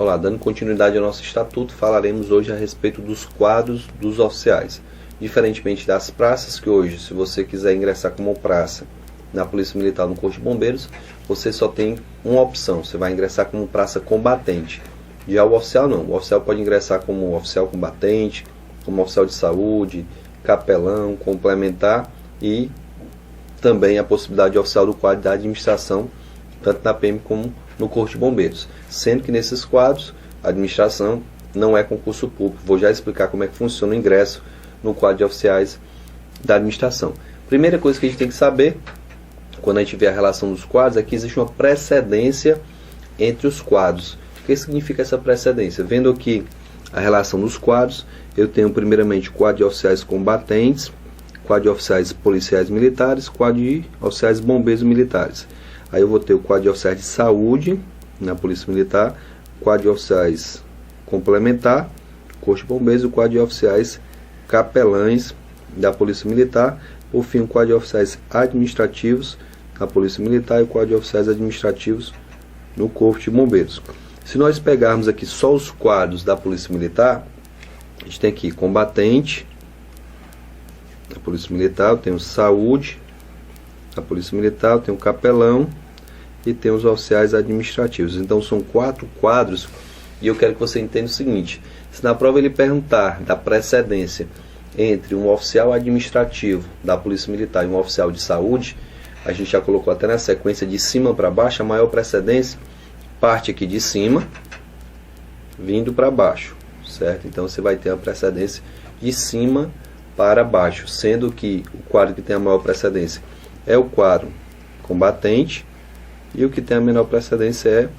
Olá, dando continuidade ao nosso estatuto, falaremos hoje a respeito dos quadros dos oficiais. Diferentemente das praças, que hoje, se você quiser ingressar como praça na Polícia Militar no Corpo de Bombeiros, você só tem uma opção, você vai ingressar como praça combatente. Já o oficial não, o oficial pode ingressar como oficial combatente, como oficial de saúde, capelão, complementar e também a possibilidade de oficial do quadro da administração, tanto na PM como no Corpo de Bombeiros. Sendo que nesses quadros, a administração não é concurso público. Vou já explicar como é que funciona o ingresso no quadro de oficiais da administração. Primeira coisa que a gente tem que saber, quando a gente vê a relação dos quadros, é que existe uma precedência entre os quadros. O que significa essa precedência? Vendo aqui a relação dos quadros, eu tenho primeiramente o quadro de oficiais combatentes, quadro de oficiais policiais militares, quadro de oficiais bombeiros militares. Aí eu vou ter o quadro de oficiais de saúde na Polícia Militar, quadro de oficiais complementar, Corpo de Bombeiros, e o quadro de oficiais capelães da Polícia Militar, por fim o quadro de oficiais administrativos na Polícia Militar e o quadro de oficiais administrativos no Corpo de Bombeiros. Se nós pegarmos aqui só os quadros da Polícia Militar, a gente tem aqui combatente na Polícia Militar, eu tenho saúde na Polícia Militar, eu tenho capelão e tem os oficiais administrativos. Então são 4 quadros e eu quero que você entenda o seguinte: se na prova ele perguntar da precedência entre um oficial administrativo da Polícia Militar e um oficial de saúde, a gente já colocou até na sequência de cima para baixo, a maior precedência parte aqui de cima vindo para baixo, certo? Então você vai ter a precedência de cima para baixo, sendo que o quadro que tem a maior precedência é o quadro combatente e o que tem a menor precedência é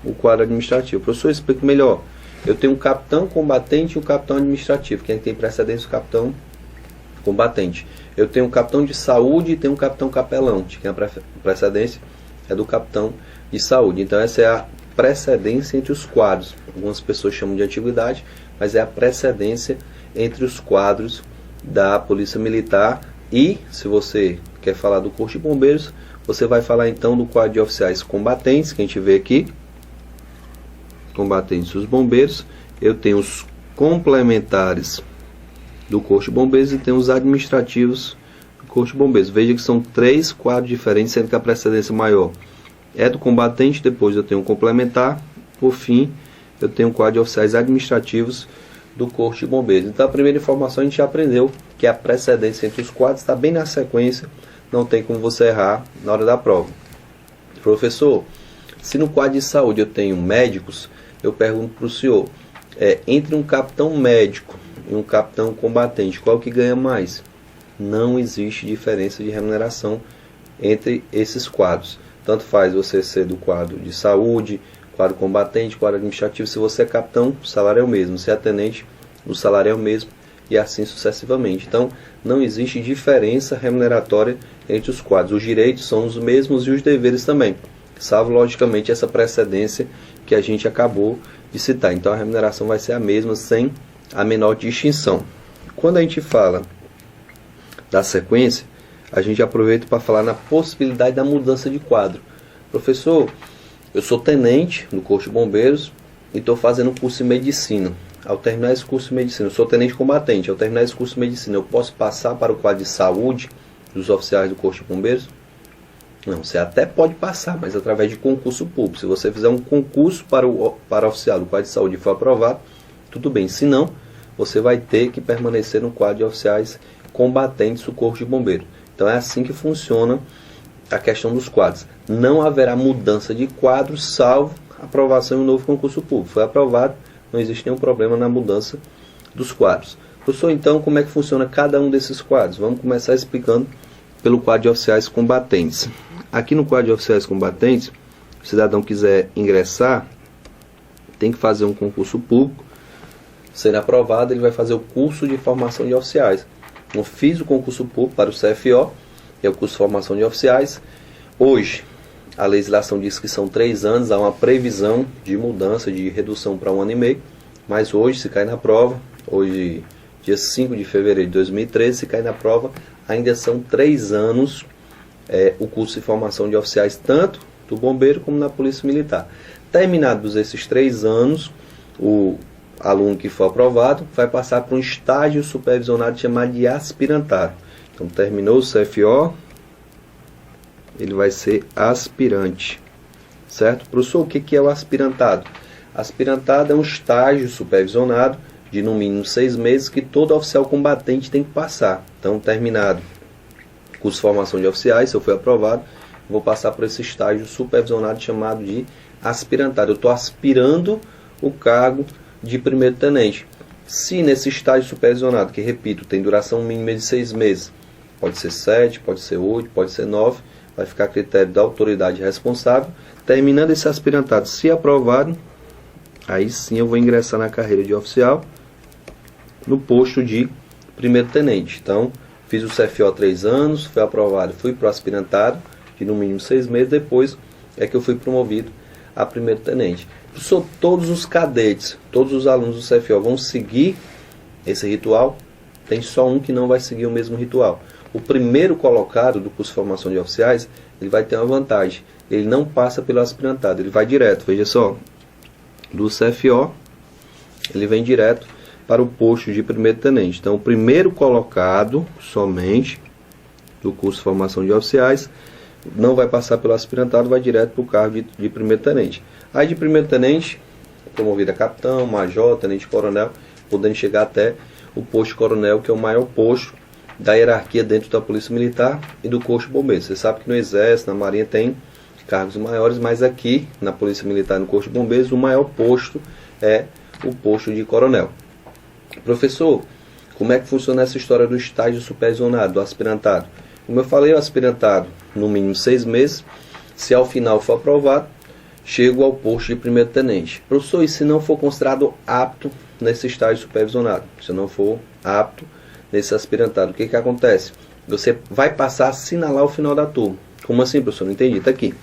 o quadro administrativo. Professor, explica melhor. Eu tenho um capitão combatente e um capitão administrativo. Quem tem precedência é o capitão combatente. Eu tenho um capitão de saúde e tenho um capitão capelão. Quem a precedência é do capitão de saúde. Então essa é a precedência entre os quadros. Algumas pessoas chamam de antiguidade, mas é a precedência entre os quadros da Polícia Militar. E se você quer falar do Corpo de Bombeiros, você vai falar então do quadro de oficiais combatentes, que a gente vê aqui, combatentes dos bombeiros. Eu tenho os complementares do Corpo de Bombeiros e tenho os administrativos do Corpo de Bombeiros. Veja que são 3 quadros diferentes, sendo que a precedência maior é do combatente, depois eu tenho o complementar, por fim eu tenho o quadro de oficiais administrativos do Corpo de Bombeiros. Então a primeira informação a gente já aprendeu que a precedência entre os quadros está bem na sequência, não tem como você errar na hora da prova. Professor, se no quadro de saúde eu tenho médicos, eu pergunto para o senhor, entre um capitão médico e um capitão combatente, qual que ganha mais? Não existe diferença de remuneração entre esses quadros. Tanto faz você ser do quadro de saúde, quadro combatente, quadro administrativo. Se você é capitão, o salário é o mesmo. Se é tenente, o salário é o mesmo. E assim sucessivamente. Então, não existe diferença remuneratória entre os quadros. Os direitos são os mesmos e os deveres também. Salvo, logicamente, essa precedência que a gente acabou de citar. Então, a remuneração vai ser a mesma, sem a menor distinção. Quando a gente fala da sequência, a gente aproveita para falar na possibilidade da mudança de quadro. Professor, eu sou tenente no Corpo de Bombeiros e estou fazendo um curso de medicina. Ao terminar esse curso de medicina, eu sou tenente combatente, ao terminar esse curso de medicina, eu posso passar para o quadro de saúde dos oficiais do Corpo de Bombeiros? Não, você até pode passar, mas através de concurso público. Se você fizer um concurso para oficial do quadro de saúde e for aprovado, tudo bem. Se não, você vai ter que permanecer no quadro de oficiais combatentes do Corpo de Bombeiros. Então é assim que funciona a questão dos quadros. Não haverá mudança de quadro, salvo aprovação em um novo concurso público. Foi aprovado, não existe nenhum problema na mudança dos quadros. Professor, então, como é que funciona cada um desses quadros? Vamos começar explicando pelo quadro de oficiais combatentes. Aqui no quadro de oficiais combatentes, se o cidadão quiser ingressar, tem que fazer um concurso público. Sendo aprovado, ele vai fazer o curso de formação de oficiais. Eu fiz o concurso público para o CFO, que é o curso de formação de oficiais. Hoje, a legislação diz que são 3 anos, há uma previsão de mudança, de redução para 1 ano e meio. Mas hoje, se cai na prova, hoje, dia 5 de fevereiro de 2013, se cai na prova, ainda são 3 anos o curso de formação de oficiais, tanto do bombeiro como na Polícia Militar. Terminados esses 3 anos, o aluno que for aprovado vai passar para um estágio supervisionado chamado de aspirantado. Então, terminou o CFO, ele vai ser aspirante. Certo? Professor, o que é o aspirantado? Aspirantado é um estágio supervisionado de no mínimo 6 meses que todo oficial combatente tem que passar. Então, terminado o curso de formação de oficiais, se eu for aprovado, vou passar por esse estágio supervisionado chamado de aspirantado. Eu estou aspirando o cargo de primeiro tenente. Se nesse estágio supervisionado, que repito, tem duração mínima de 6 meses, pode ser 7, pode ser 8, pode ser 9, vai ficar a critério da autoridade responsável. Terminando esse aspirantado, se aprovado, aí sim eu vou ingressar na carreira de oficial no posto de primeiro tenente. Então, fiz o CFO 3 anos, fui aprovado, fui para o aspirantado, de no mínimo 6 meses, depois é que eu fui promovido a primeiro tenente. Professor, todos os cadetes, todos os alunos do CFO vão seguir esse ritual? Tem só um que não vai seguir o mesmo ritual. O primeiro colocado do curso de formação de oficiais, ele vai ter uma vantagem. Ele não passa pelo aspirantado, ele vai direto. Veja só, do CFO, ele vem direto para o posto de primeiro tenente. Então, o primeiro colocado, somente, do curso de formação de oficiais, não vai passar pelo aspirantado, vai direto para o cargo de primeiro tenente. Aí, de primeiro tenente, promovido a capitão, major, tenente coronel, podendo chegar até o posto de coronel, que é o maior posto da hierarquia dentro da Polícia Militar e do Corpo de Bombeiros. Você sabe que no Exército, na Marinha, tem cargos maiores, mas aqui, na Polícia Militar e no Corpo de Bombeiros, o maior posto é o posto de coronel. Professor, como é que funciona essa história do estágio supervisionado, do aspirantado? Como eu falei, o aspirantado, no mínimo 6 meses, se ao final for aprovado, chego ao posto de primeiro tenente. Professor, e se não for considerado apto nesse estágio supervisionado? Se não for apto nesse aspirantado, o que acontece? Você vai passar a assinalar o final da turma. Como assim, professor? Não entendi. Está aqui.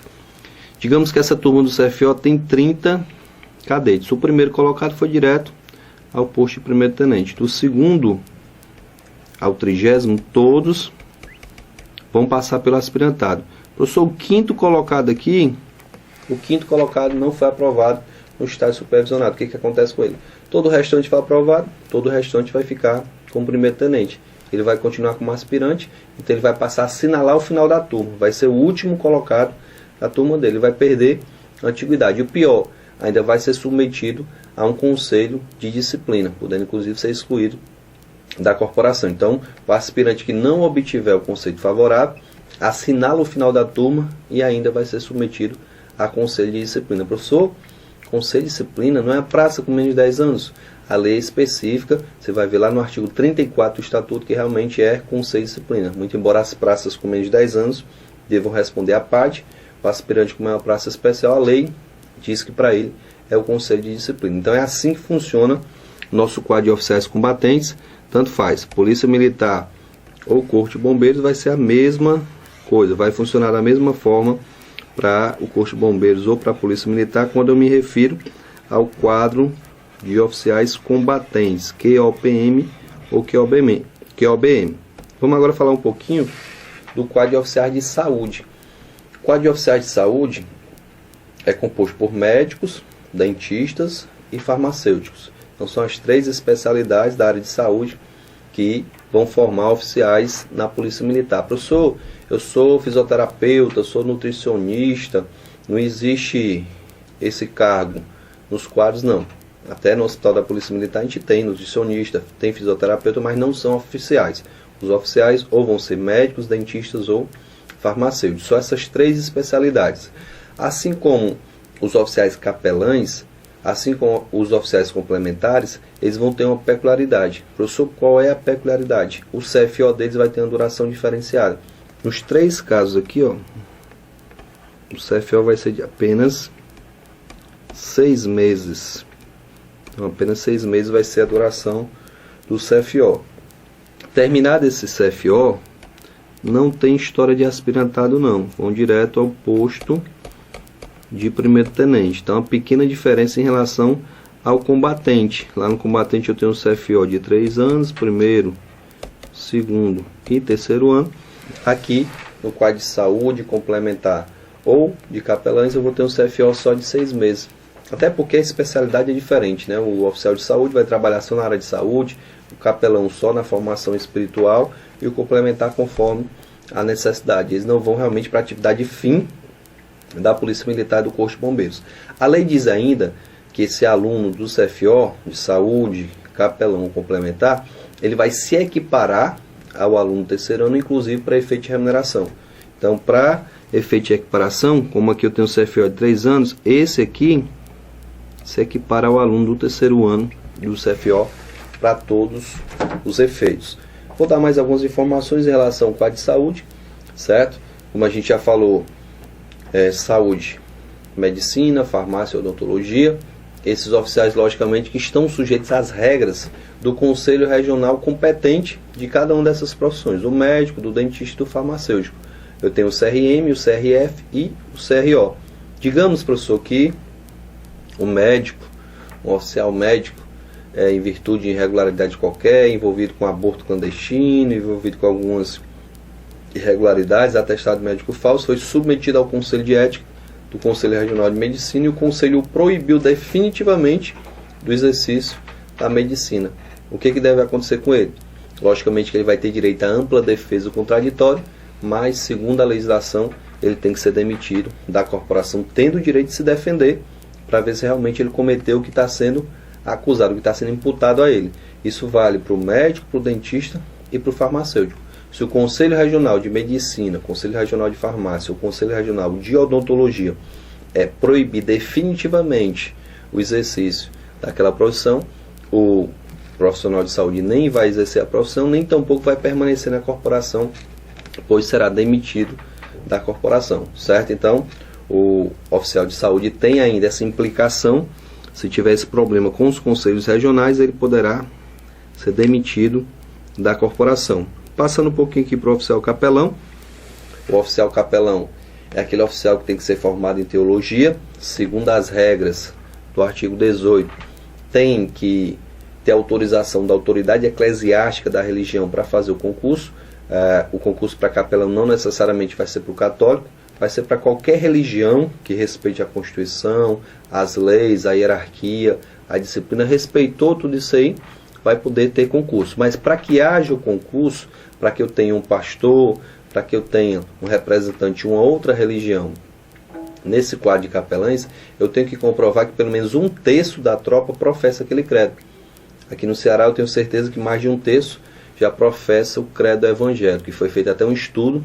Digamos que essa turma do CFO tem 30 cadetes. O primeiro colocado foi direto ao posto de primeiro tenente. Do segundo ao 30º, todos vão passar pelo aspirantado. Professor, o quinto colocado aqui, o quinto colocado não foi aprovado no estágio supervisionado. O que acontece com ele? Todo o restante foi aprovado, todo o restante vai ficar como primeiro tenente. Ele vai continuar como aspirante, então ele vai passar a assinalar o final da turma. Vai ser o último colocado da turma dele. Ele vai perder a antiguidade. E o pior, ainda vai ser submetido a um conselho de disciplina, podendo inclusive ser excluído da corporação. Então, o aspirante que não obtiver o conceito favorável, assinala o final da turma e ainda vai ser submetido a conselho de disciplina. Professor, conselho de disciplina não é a praça com menos de 10 anos. A lei é específica, você vai ver lá no artigo 34 do Estatuto que realmente é conselho de disciplina. Muito embora as praças com menos de 10 anos devam responder à parte, o aspirante com uma praça especial, a lei diz que para ele é o conselho de disciplina. Então é assim que funciona o nosso quadro de oficiais combatentes. Tanto faz, Polícia Militar ou Corpo de Bombeiros vai ser a mesma coisa, vai funcionar da mesma forma para o Corpo de Bombeiros ou para a Polícia Militar quando eu me refiro ao quadro de oficiais combatentes, QOPM ou QOBM. Vamos agora falar um pouquinho do quadro de oficiais de saúde. O quadro de oficiais de saúde é composto por médicos, dentistas e farmacêuticos. Então são as 3 especialidades da área de saúde que vão formar oficiais na Polícia Militar. Professor, eu sou fisioterapeuta, sou nutricionista, não existe esse cargo nos quadros, não. Até no Hospital da Polícia Militar a gente tem nutricionista, tem fisioterapeuta, mas não são oficiais. Os oficiais ou vão ser médicos, dentistas ou farmacêuticos. Só essas 3 especialidades. Assim como os oficiais capelães, assim como os oficiais complementares, eles vão ter uma peculiaridade. Professor, qual é a peculiaridade? O CFO deles vai ter uma duração diferenciada. Nos 3 casos aqui, ó, o CFO vai ser de apenas 6 meses. Então, apenas 6 meses vai ser a duração do CFO. Terminado esse CFO, não tem história de aspirantado, não. Vão direto ao posto de primeiro tenente. Então, uma pequena diferença em relação ao combatente. Lá no combatente eu tenho um CFO de 3 anos, primeiro, segundo e terceiro ano. Aqui, no quadro de saúde complementar ou de capelães, eu vou ter um CFO só de 6 meses. Até porque a especialidade é diferente, né? O oficial de saúde vai trabalhar só na área de saúde, o capelão só na formação espiritual e o complementar conforme a necessidade. Eles não vão realmente para a atividade fim da Polícia Militar e do Corpo de Bombeiros. A lei diz ainda que esse aluno do CFO, de saúde, capelão complementar, ele vai se equiparar ao aluno terceiro ano, inclusive para efeito de remuneração. Então, para efeito de equiparação, como aqui eu tenho um CFO de 3 anos, esse aqui se equipara ao aluno do terceiro ano do CFO para todos os efeitos. Vou dar mais algumas informações em relação ao quadro de saúde, certo? Como a gente já falou, saúde, medicina, farmácia, odontologia. Esses oficiais, logicamente, que estão sujeitos às regras do Conselho Regional competente de cada uma dessas profissões, do médico, do dentista e do farmacêutico. Eu tenho o CRM, o CRF e o CRO. Digamos, professor, que o médico, um oficial médico, em virtude de irregularidade qualquer, envolvido com aborto clandestino, envolvido com algumas irregularidades, atestado médico falso, foi submetido ao Conselho de Ética do Conselho Regional de Medicina e o Conselho o proibiu definitivamente do exercício da medicina. O que deve acontecer com ele? Logicamente que ele vai ter direito à ampla defesa contraditória, mas, segundo a legislação, ele tem que ser demitido da corporação, tendo o direito de se defender, para ver se realmente ele cometeu o que está sendo acusado, o que está sendo imputado a ele. Isso vale para o médico, para o dentista e para o farmacêutico. Se o Conselho Regional de Medicina, Conselho Regional de Farmácia, o Conselho Regional de Odontologia proibir definitivamente o exercício daquela profissão, o profissional de saúde nem vai exercer a profissão, nem tampouco vai permanecer na corporação, pois será demitido da corporação, certo? Então, o oficial de saúde tem ainda essa implicação. Se tiver esse problema com os conselhos regionais, ele poderá ser demitido da corporação. Passando um pouquinho aqui para o oficial capelão. O oficial capelão é aquele oficial que tem que ser formado em teologia, segundo as regras do artigo 18. Tem que ter autorização da autoridade eclesiástica da religião para fazer o concurso. O concurso para capelão não necessariamente vai ser para o católico, vai ser para qualquer religião que respeite a Constituição, as leis, a hierarquia, a disciplina, respeitou tudo isso aí, vai poder ter concurso. Mas para que haja o concurso, para que eu tenha um pastor, para que eu tenha um representante de uma outra religião nesse quadro de capelães, eu tenho que comprovar que pelo menos 1/3 da tropa professa aquele credo. Aqui no Ceará eu tenho certeza que mais de 1/3 já professa o credo evangélico, e foi feito até um estudo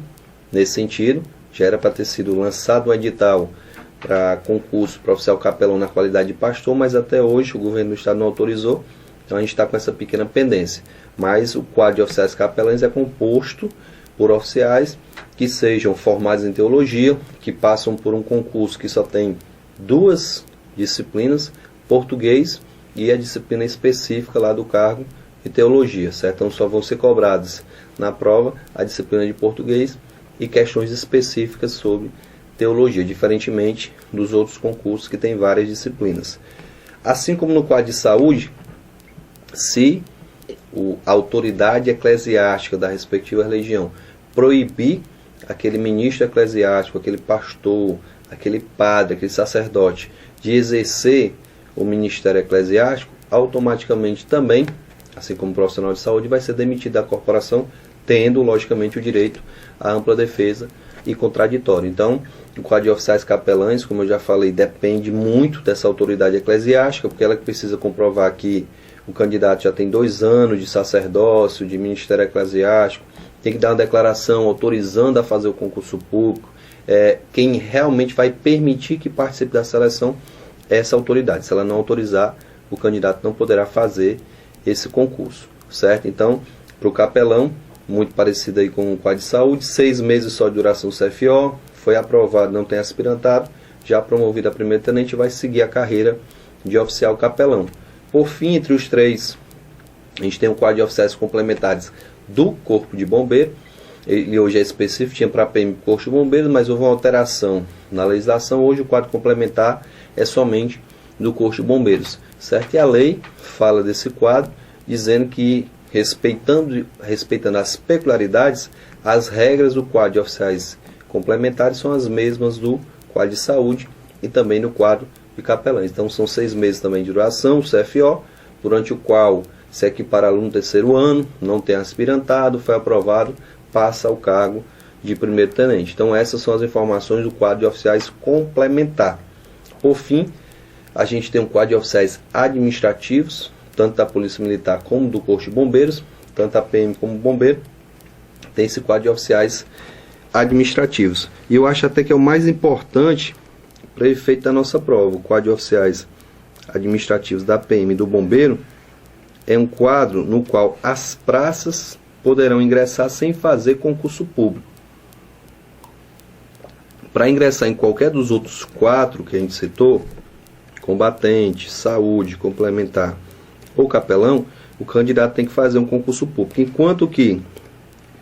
nesse sentido. Já era para ter sido lançado um edital para concurso para oficial capelão na qualidade de pastor, mas até hoje o governo do estado não autorizou, então a gente está com essa pequena pendência. Mas o quadro de oficiais capelães é composto por oficiais que sejam formados em teologia, que passam por um concurso que só tem 2 disciplinas, português e a disciplina específica lá do cargo de teologia, certo? Então só vão ser cobradas na prova a disciplina de português e questões específicas sobre teologia, diferentemente dos outros concursos que têm várias disciplinas. Assim como no quadro de saúde, se a autoridade eclesiástica da respectiva religião proibir aquele ministro eclesiástico, aquele pastor, aquele padre, aquele sacerdote de exercer o ministério eclesiástico, automaticamente também, assim como o profissional de saúde, vai ser demitido da corporação, tendo logicamente o direito à ampla defesa e contraditório. Então, o quadro de oficiais capelães, como eu já falei, depende muito dessa autoridade eclesiástica, porque ela precisa comprovar que o candidato já tem 2 anos de sacerdócio, de ministério eclesiástico, tem que dar uma declaração autorizando a fazer o concurso público. Quem realmente vai permitir que participe da seleção é essa autoridade. Se ela não autorizar, o candidato não poderá fazer esse concurso, certo? Então, para o capelão, muito parecido aí com o quadro de saúde, 6 meses só de duração do CFO, foi aprovado, não tem aspirantado, já promovido a primeiro tenente, vai seguir a carreira de oficial capelão. Por fim, entre os 3, a gente tem o quadro de oficiais complementares do Corpo de Bombeiro. Ele hoje é específico, tinha para a PM Corpo de Bombeiros, mas houve uma alteração na legislação. Hoje o quadro complementar é somente do Corpo de Bombeiros, certo? E a lei fala desse quadro, dizendo que, respeitando as peculiaridades, as regras do quadro de oficiais complementares são as mesmas do quadro de saúde e também no quadro de capelães. Então são 6 meses também de duração, o CFO, durante o qual se equipara aluno terceiro ano, não tem aspirantado, foi aprovado, passa ao cargo de primeiro tenente. Então essas são as informações do quadro de oficiais complementar. Por fim, a gente tem um quadro de oficiais administrativos, tanto da Polícia Militar como do Corpo de Bombeiros, tanto a PM como o Bombeiro, tem esse quadro de oficiais administrativos. E eu acho até que é o mais importante para efeito da nossa prova. O quadro de oficiais administrativos da PM e do Bombeiro é um quadro no qual as praças poderão ingressar sem fazer concurso público. Para ingressar em qualquer dos outros 4 que a gente citou, combatente, saúde, complementar ou capelão, o candidato tem que fazer um concurso público. Enquanto que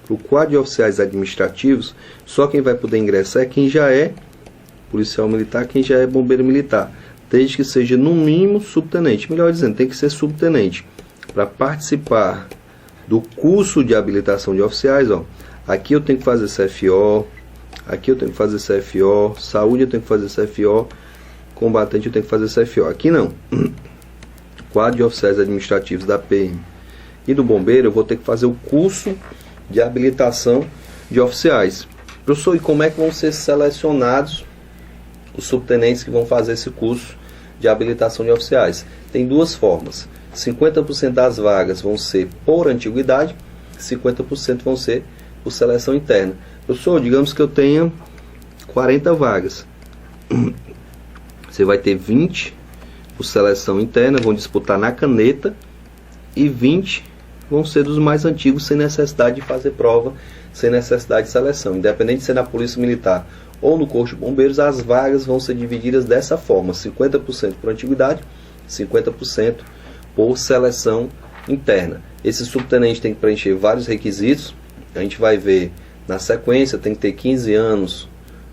para o quadro de oficiais administrativos, só quem vai poder ingressar é quem já é policial militar, quem já é bombeiro militar, desde que seja no mínimo subtenente. Melhor dizendo, tem que ser subtenente. Para participar do curso de habilitação de oficiais, ó, aqui eu tenho que fazer CFO, aqui eu tenho que fazer CFO, saúde eu tenho que fazer CFO, combatente eu tenho que fazer CFO. Aqui não. Quadro de oficiais administrativos da PM e do bombeiro, eu vou ter que fazer o curso de habilitação de oficiais. Professor, e como é que vão ser selecionados os subtenentes que vão fazer esse curso de habilitação de oficiais? Tem 2 formas. 50% das vagas vão ser por antiguidade, 50% vão ser por seleção interna. Professor, digamos que eu tenha 40 vagas. Você vai ter 20 por seleção interna, vão disputar na caneta, e 20 vão ser dos mais antigos, sem necessidade de fazer prova, sem necessidade de seleção. Independente de ser na Polícia Militar ou no Corpo de Bombeiros, as vagas vão ser divididas dessa forma: 50% por antiguidade, 50% por seleção interna. Esse subtenente tem que preencher vários requisitos, a gente vai ver na sequência. Tem que ter 15 anos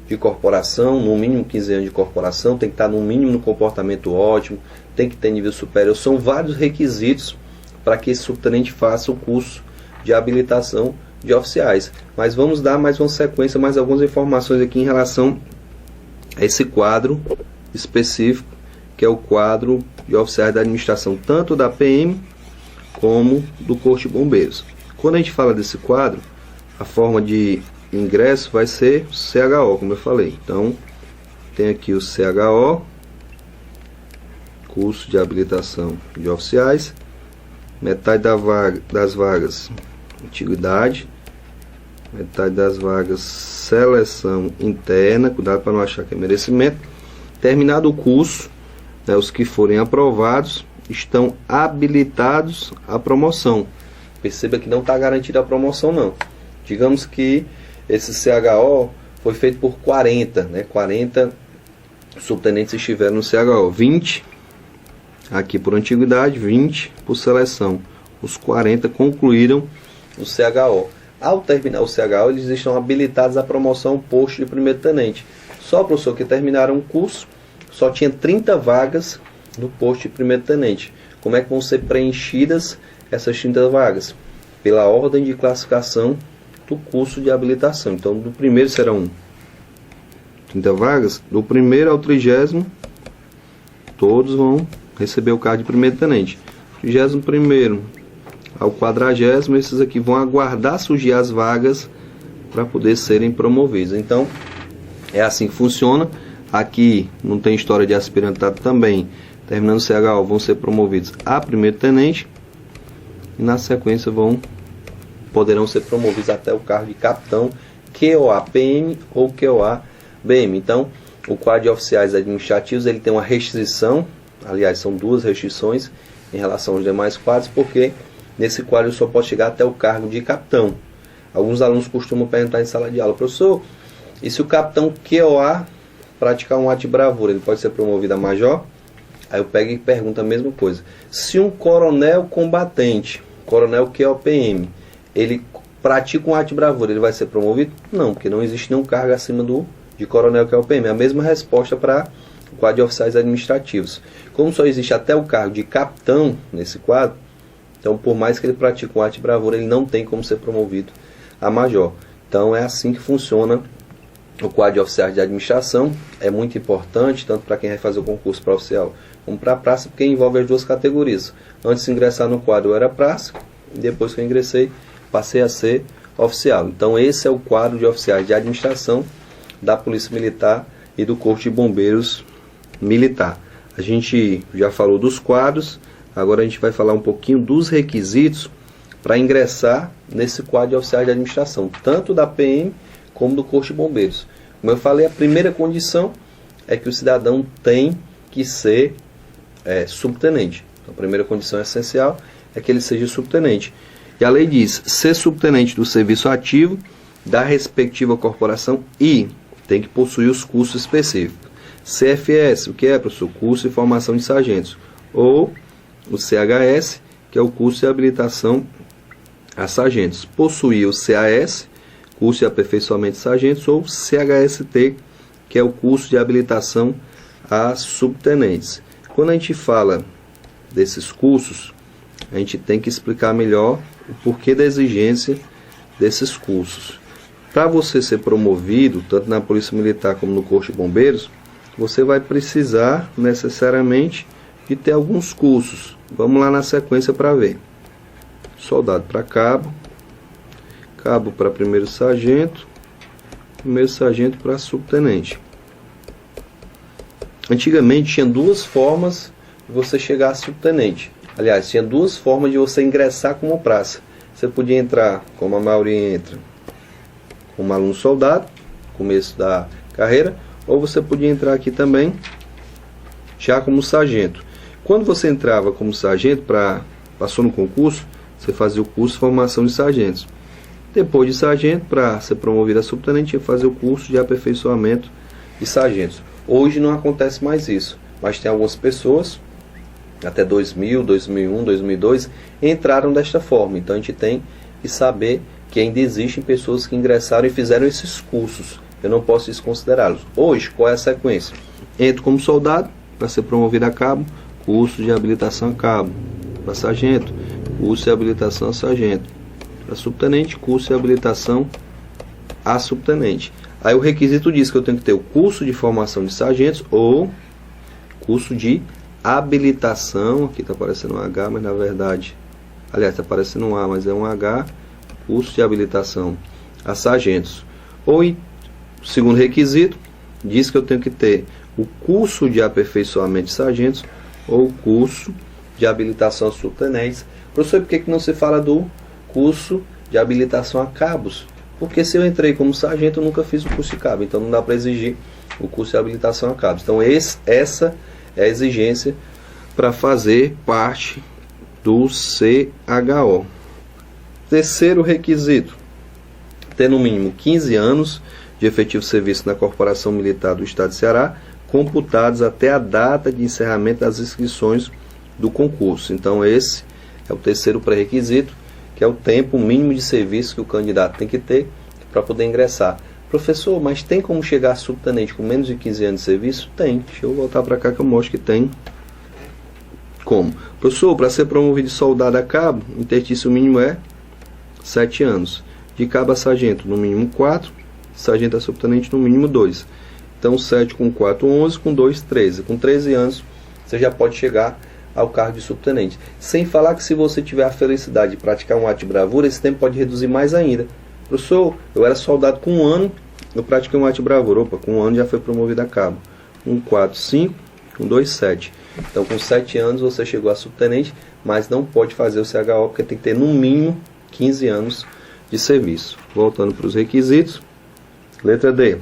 de corporação, no mínimo 15 anos de corporação, tem que estar no mínimo no comportamento ótimo, tem que ter nível superior. São vários requisitos para que esse subtenente faça o curso de habilitação de oficiais. Mas vamos dar mais uma sequência, mais algumas informações aqui em relação a esse quadro específico, que é o quadro de oficiais da administração, tanto da PM como do Corpo de Bombeiros. Quando a gente fala desse quadro, a forma de ingresso vai ser CHO, como eu falei. Então, tem aqui o CHO, curso de habilitação de oficiais, metade das vagas antiguidade, metade das vagas seleção interna, cuidado para não achar que é merecimento. Terminado o curso, né, os que forem aprovados estão habilitados à promoção. Perceba que não está garantida a promoção não. Digamos que esse CHO foi feito por 40, né? 40 subtenentes estiveram no CHO, 20 aqui por antiguidade, 20 por seleção. Os 40 concluíram o CHO. Ao terminar o CHO, eles estão habilitados à promoção posto de primeiro tenente. Só, professor, que terminaram o curso, só tinha 30 vagas no posto de primeiro tenente. Como é que vão ser preenchidas essas 30 vagas? Pela ordem de classificação do curso de habilitação. Então, do primeiro serão 30 vagas, do primeiro ao 30º, todos vão receber o cargo de primeiro tenente. 31º ao 40º, esses aqui vão aguardar surgir as vagas para poder serem promovidos. Então, é assim que funciona. Aqui não tem história de aspirantado também. Terminando o CHO, vão ser promovidos a primeiro tenente e na sequência poderão ser promovidos até o cargo de capitão, QOA-PM ou QOA-BM. Então, o quadro de oficiais administrativos ele tem uma restrição, aliás, são 2 restrições em relação aos demais quadros, porque nesse quadro só pode chegar até o cargo de capitão. Alguns alunos costumam perguntar em sala de aula: professor, e se o capitão QOA praticar um ato de bravura, ele pode ser promovido a major? Aí eu pego e pergunto a mesma coisa. Se um coronel combatente, coronel QOPM, ele pratica um ato de bravura, ele vai ser promovido? Não, porque não existe nenhum cargo acima de coronel QOPM. É a mesma resposta para o quadro de oficiais administrativos. Como só existe até o cargo de capitão nesse quadro, então por mais que ele pratique um ato de bravura, ele não tem como ser promovido a major. Então é assim que funciona O quadro de oficiais de administração é muito importante, tanto para quem vai fazer o concurso para oficial, como para a praça, porque envolve as duas categorias. Antes de ingressar no quadro eu era praça, e depois que eu ingressei, passei a ser oficial. Então esse é o quadro de oficiais de administração da Polícia Militar e do Corpo de Bombeiros Militar. A gente já falou dos quadros, agora a gente vai falar um pouquinho dos requisitos para ingressar nesse quadro de oficiais de administração, tanto da PM como do Corpo de Bombeiros. Como eu falei, a primeira condição é que o cidadão tem que ser subtenente. Então, a primeira condição essencial é que ele seja subtenente. E a lei diz, ser subtenente do serviço ativo da respectiva corporação e tem que possuir os cursos específicos. CFS, o que é, professor? Curso de Formação de Sargentos. Ou o CHS, que é o curso de habilitação a sargentos. Possuir o CAS, curso de aperfeiçoamento de sargentos, ou CHST, que é o curso de habilitação a subtenentes. Quando a gente fala desses cursos, a gente tem que explicar melhor o porquê da exigência desses cursos. Para você ser promovido, tanto na Polícia Militar como no Corpo de Bombeiros, você vai precisar necessariamente de ter alguns cursos. Vamos lá na sequência para ver. Soldado para cabo, cabo para primeiro sargento para subtenente. Antigamente tinha duas formas de você chegar a subtenente. Aliás, tinha duas formas de você ingressar como praça. Você podia entrar, como a maioria entra, como aluno soldado, começo da carreira, ou você podia entrar aqui também já como sargento. Quando você entrava como sargento, passou no concurso, você fazia o curso de formação de sargentos. Depois de sargento, para ser promovido a subtenente, ia fazer o curso de aperfeiçoamento de sargentos. Hoje não acontece mais isso, mas tem algumas pessoas, até 2000, 2001, 2002, entraram desta forma. Então a gente tem que saber que ainda existem pessoas que ingressaram e fizeram esses cursos. Eu não posso desconsiderá-los. Hoje, qual é a sequência? Entro como soldado, para ser promovido a cabo, curso de habilitação a cabo. Para sargento, curso de habilitação a sargento. Para subtenente, curso de habilitação a subtenente. Aí o requisito diz que eu tenho que ter o curso de formação de sargentos ou curso de habilitação. Aqui está aparecendo um H, mas na verdade, aliás, está aparecendo um A, mas é um H. Curso de habilitação a sargentos. Ou segundo requisito, diz que eu tenho que ter o curso de aperfeiçoamento de sargentos ou o curso de habilitação a subtenentes. Professor, por que não se fala do curso de habilitação a cabos? Porque se eu entrei como sargento, eu nunca fiz o curso de cabo, então não dá para exigir o curso de habilitação a cabos. Então essa é a exigência para fazer parte do CHO. Terceiro requisito, ter no mínimo 15 anos de efetivo serviço na Corporação Militar do Estado de Ceará, computados até a data de encerramento das inscrições do concurso. Então esse é o terceiro pré-requisito, que é o tempo mínimo de serviço que o candidato tem que ter para poder ingressar. Professor, mas tem como chegar a subtenente com menos de 15 anos de serviço? Tem. Deixa eu voltar para cá que eu mostro que tem. Como? Professor, para ser promovido de soldado a cabo, o interstício mínimo é 7 anos. De cabo a sargento, no mínimo 4. Sargento a subtenente, no mínimo 2. Então 7 com 4, 11, com 2, 13. Com 13 anos, você já pode chegar ao cargo de subtenente. Sem falar que se você tiver a felicidade de praticar um ato de bravura, esse tempo pode reduzir mais ainda. Professor, eu era soldado com 1 ano, eu pratiquei um ato de bravura. Opa, com 1 ano já foi promovido a cabo. 1, 4, 5, com 2, 7. Então com 7 anos você chegou a subtenente, mas não pode fazer o CHO, porque tem que ter no mínimo 15 anos de serviço. Voltando para os requisitos. Letra D.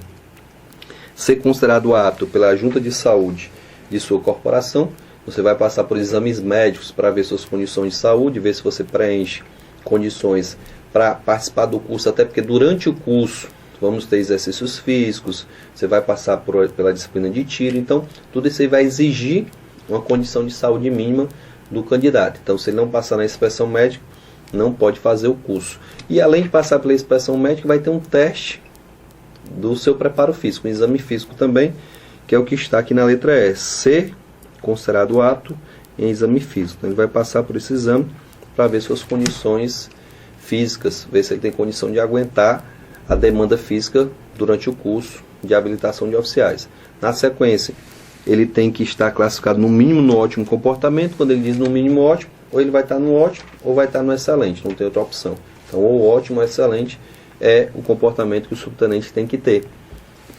Ser considerado apto pela Junta de Saúde de sua corporação. Você vai passar por exames médicos para ver suas condições de saúde, ver se você preenche condições para participar do curso, até porque durante o curso vamos ter exercícios físicos, você vai passar pela disciplina de tiro, então tudo isso aí vai exigir uma condição de saúde mínima do candidato. Então se ele não passar na inspeção médica, não pode fazer o curso. E além de passar pela inspeção médica, vai ter um teste do seu preparo físico, um exame físico também, que é o que está aqui na letra E, ser considerado apto em exame físico. Então ele vai passar por esse exame para ver suas condições físicas, ver se ele tem condição de aguentar a demanda física durante o curso de habilitação de oficiais. Na sequência, ele tem que estar classificado no mínimo no ótimo comportamento. Quando ele diz no mínimo ótimo, ou ele vai estar no ótimo ou vai estar no excelente, não tem outra opção. Então, ou ótimo ou excelente é o comportamento que o subtenente tem que ter.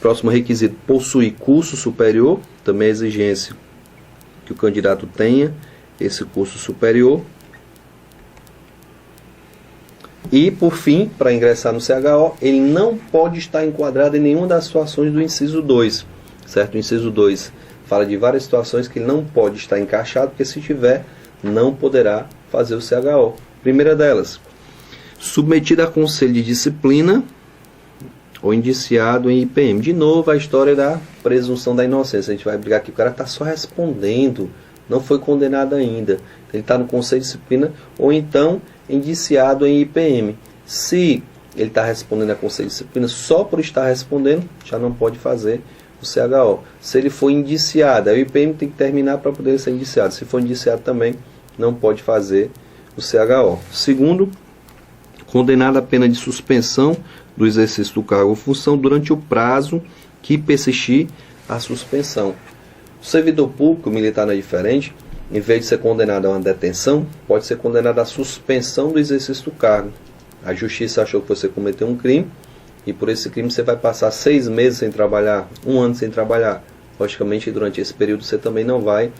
Próximo requisito, possuir curso superior, também é exigência que o candidato tenha esse curso superior. E, por fim, para ingressar no CHO, ele não pode estar enquadrado em nenhuma das situações do inciso 2, certo? O inciso 2 fala de várias situações que ele não pode estar encaixado, porque se tiver, não poderá fazer o CHO. Primeira delas, submetido a conselho de disciplina ou indiciado em IPM. De novo, a história da presunção da inocência. A gente vai brigar aqui, o cara está só respondendo, não foi condenado ainda. Ele está no conselho de disciplina ou então indiciado em IPM. Se ele está respondendo a conselho de disciplina, só por estar respondendo, já não pode fazer o CHO. Se ele for indiciado, aí o IPM tem que terminar para poder ser indiciado. Se for indiciado também, não pode fazer o CHO. Segundo, condenado a pena de suspensão do exercício do cargo ou função durante o prazo que persistir a suspensão. O servidor público, o militar não é diferente, em vez de ser condenado a uma detenção, pode ser condenado à suspensão do exercício do cargo. A justiça achou que você cometeu um crime e por esse crime você vai passar 6 meses sem trabalhar, 1 ano sem trabalhar. Logicamente, durante esse período você também não vai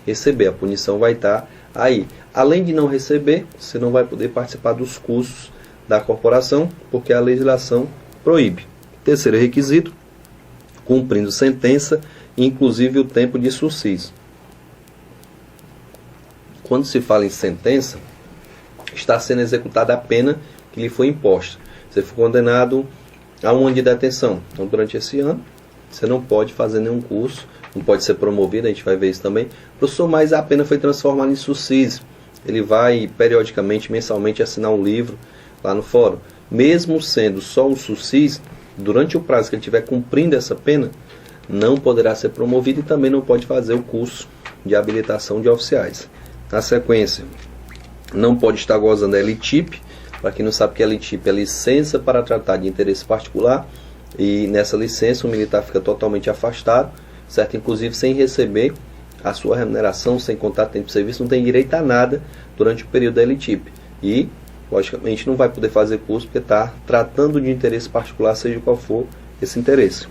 receber, a punição vai estar aí. Além de não receber, você não vai poder participar dos cursos da corporação, porque a legislação proíbe. Terceiro requisito, cumprindo sentença, inclusive o tempo de sucício. Quando se fala em sentença, está sendo executada a pena que lhe foi imposta. Você foi condenado a 1 ano de detenção. Então, durante esse ano, você não pode fazer nenhum curso, não pode ser promovido, a gente vai ver isso também. Professor, mas a pena foi transformada em sucício. Ele vai, periodicamente, mensalmente, assinar um livro lá no fórum. Mesmo sendo só um sucício, durante o prazo que ele estiver cumprindo essa pena, não poderá ser promovido e também não pode fazer o curso de habilitação de oficiais. Na sequência, não pode estar gozando da LTIP. Para quem não sabe o que é LTIP, é licença para tratar de interesse particular. E nessa licença o militar fica totalmente afastado, certo? Inclusive sem receber a sua remuneração, sem contar tempo de serviço, não tem direito a nada durante o período da LTIP. E, logicamente, não vai poder fazer curso porque está tratando de interesse particular, seja qual for esse interesse.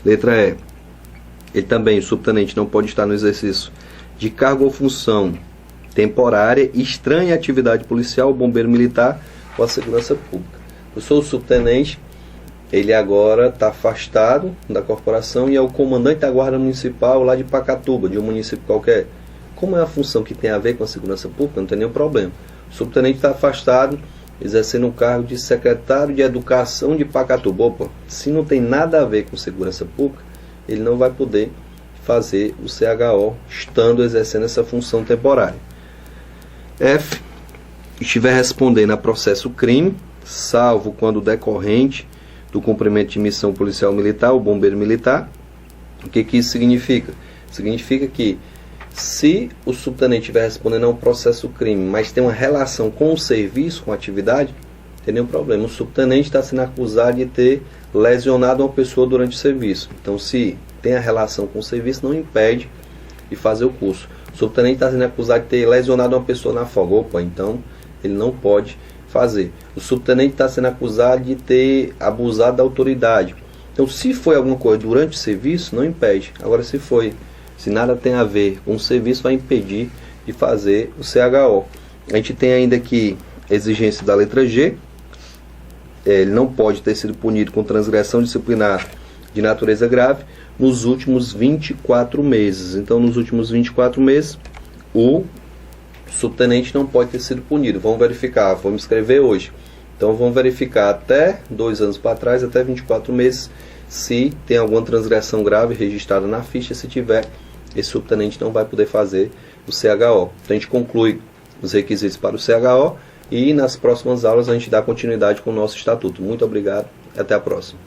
Letra E. Ele também, o subtenente, não pode estar no exercício de cargo ou função temporária estranha à atividade policial, bombeiro militar ou a segurança pública. Eu sou o subtenente, ele agora está afastado da corporação e é o comandante da guarda municipal lá de Pacatuba, de um município qualquer. Como é a função que tem a ver com a segurança pública, não tem nenhum problema. O subtenente está afastado, exercendo o cargo de secretário de educação de Pacatuba. Opa, se não tem nada a ver com segurança pública, ele não vai poder fazer o CHO, estando exercendo essa função temporária. F. Estiver respondendo a processo crime, salvo quando decorrente do cumprimento de missão policial militar ou bombeiro militar. O que isso significa? Significa que se o subtenente estiver respondendo a um processo crime, mas tem uma relação com o serviço, com a atividade, não tem nenhum problema. O subtenente está sendo acusado de ter lesionado uma pessoa durante o serviço. Então, se tem a relação com o serviço, não impede de fazer o curso. O subtenente está sendo acusado de ter lesionado uma pessoa na folga. Opa, então ele não pode fazer. O subtenente está sendo acusado de ter abusado da autoridade. Então, se foi alguma coisa durante o serviço, não impede. Agora, se nada tem a ver com o serviço, vai impedir de fazer o CHO. A gente tem ainda aqui a exigência da letra G. Ele não pode ter sido punido com transgressão disciplinar de natureza grave nos últimos 24 meses. Então, nos últimos 24 meses, o subtenente não pode ter sido punido. Vamos verificar, vamos escrever hoje. Então, vamos verificar até 2 anos para trás, até 24 meses, se tem alguma transgressão grave registrada na ficha. Se tiver, esse subtenente não vai poder fazer o CHO. Então, a gente conclui os requisitos para o CHO e nas próximas aulas a gente dá continuidade com o nosso estatuto. Muito obrigado e até a próxima.